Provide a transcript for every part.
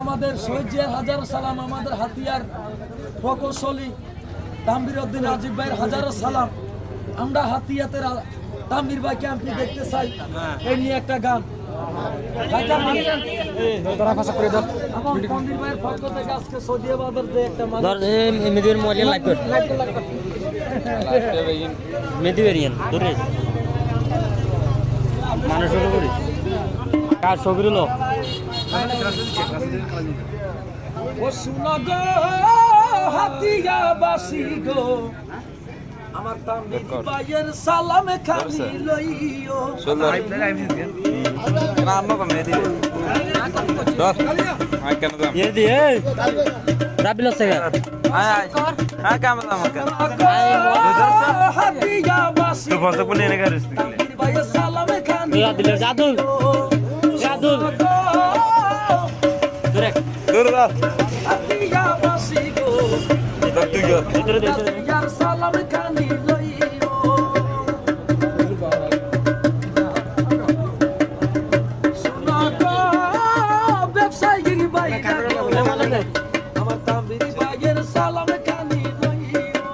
আমাদের শহীদ জিয়ার হাজারো সালাম, আমাদের হাতিয়ার প্রকৌশলী তানভীর উদ্দিন রাজীব ভাইয়ের হাজারো সালাম। আমরা হাতিয়াতের তানভীর ভাইকে আমি দেখতে চাই, এই নিয়ে একটা গান। তানভীর ভাইয়ের পক্ষ থেকে আজকে সৌদি আরবের যে একটা মানুষ করি কার ছবি লোক ও শুনো গো হাতিয়াবাসী গো, আমার তানভীর ভাইয়ের সালাম খালি লইও। জাদুল জাদুল হাতিয়াবাসী গো, হাতিয়ার সালাম খালি লইও। শুনো গো ব্যবসায়ীর ভাই আমার তানভীর ভাইয়ের সালাম খালি লইও।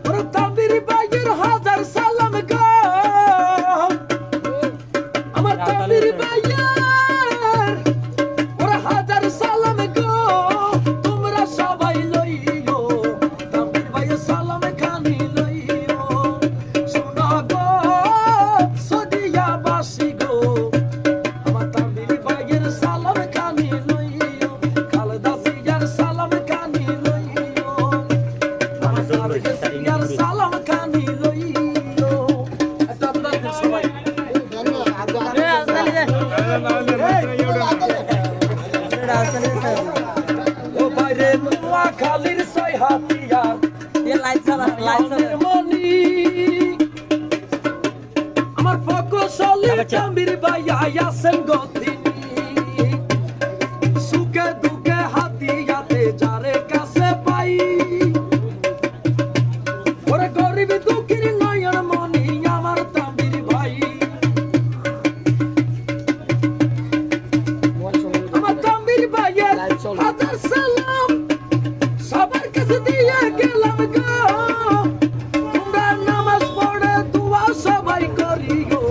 ওরে তানভীর ভাইয়ের হাজার সালাম গো, আমার তানভীর ভাইয়ের ওরে হাজার সালাম গো, তোমরা সবাই লইও তানভীর ভাইয়ের সালাম খানি লইও। শোনো গো সদিয়াবাসী গো, আমার তানভীর ভাইয়ের সালাম খানি লইও। খালেদা জিয়ার সালাম খানি লইও, আমার তানভীর জিয়ার সালাম খানি লইও। এটা আপনাদের সবাই ও বাইরে নোয়াখালীর ছয় হাতিয়ার আমাদের মনি, আমার প্রকৌশলী তানভীর ভাই আছেন গতিনি। সুখে দুঃখে হাতিয়াতে যারে কাছে পাই, ওরে গরিব দুঃখীর নয়ন মনি আমার তানভীর ভাই। আমার তানভীর ভাইয়ের হাজার সালাম সবার কাছে দিয়ে গেলাম গো, তোমরা নামাজ পড়ে দোয়া সবাই করিও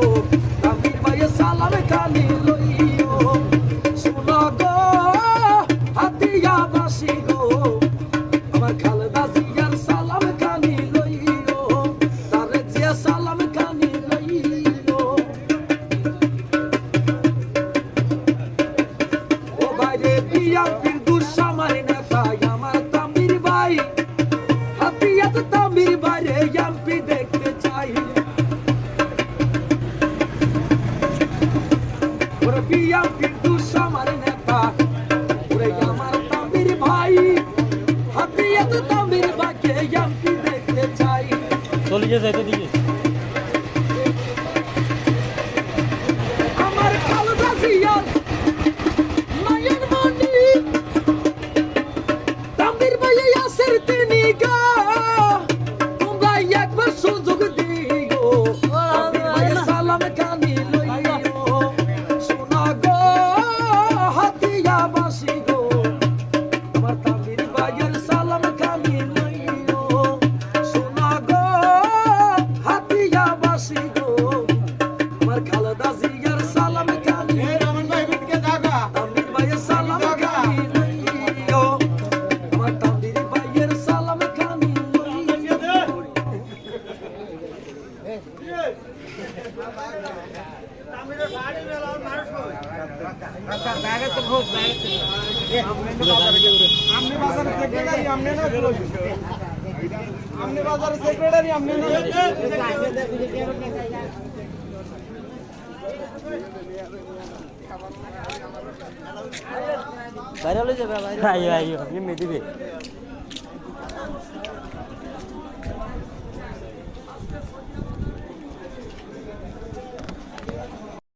তানভীর ভাইয়ের সালাম খালি লইও। শুনো গো হাতিয়াবাসী গো, আমার খালেদা জিয়ার সালাম খালি লইও, তারেক জিয়া সালাম খালি লইও। ও বাইরে বিএনপির দুঃসময় নেতা আমার তানভীর ভাই, হাতিয়াতে তানভীর ভাইরে এমপি দেখতে চাই। ওরে বিএনপির দুঃসময় নেতা ওরে আমার তানভীর ভাই, হাতিয়াতে তানভীর ভাইকে এমপি দেখতে চাই। চলে গেছে এটা দিকে আমার খালেদা জিয়ার নয়ন মনি, তানভীর ভাই আসের তিনি গা, তোমরা একবার সুযোগ দিও তানভীর ভাইয়ের সালাম খানি লইও। শোনো গো হাতিয়াবাসী গো, আমার তানভীর ভাইয়ের সালাম খানি লইও। শোনো গো হাতিয়াবাসী গো, আমার খালেদা জিয়ার সালাম খানি তানভীর ভাইয়ের সালাম খানি লইও, আমার তানভীর ভাইয়ের সালাম খানি লইও। ভাইরাল হয়ে যাবে ভাই, আইও আইও এমনি দিবে।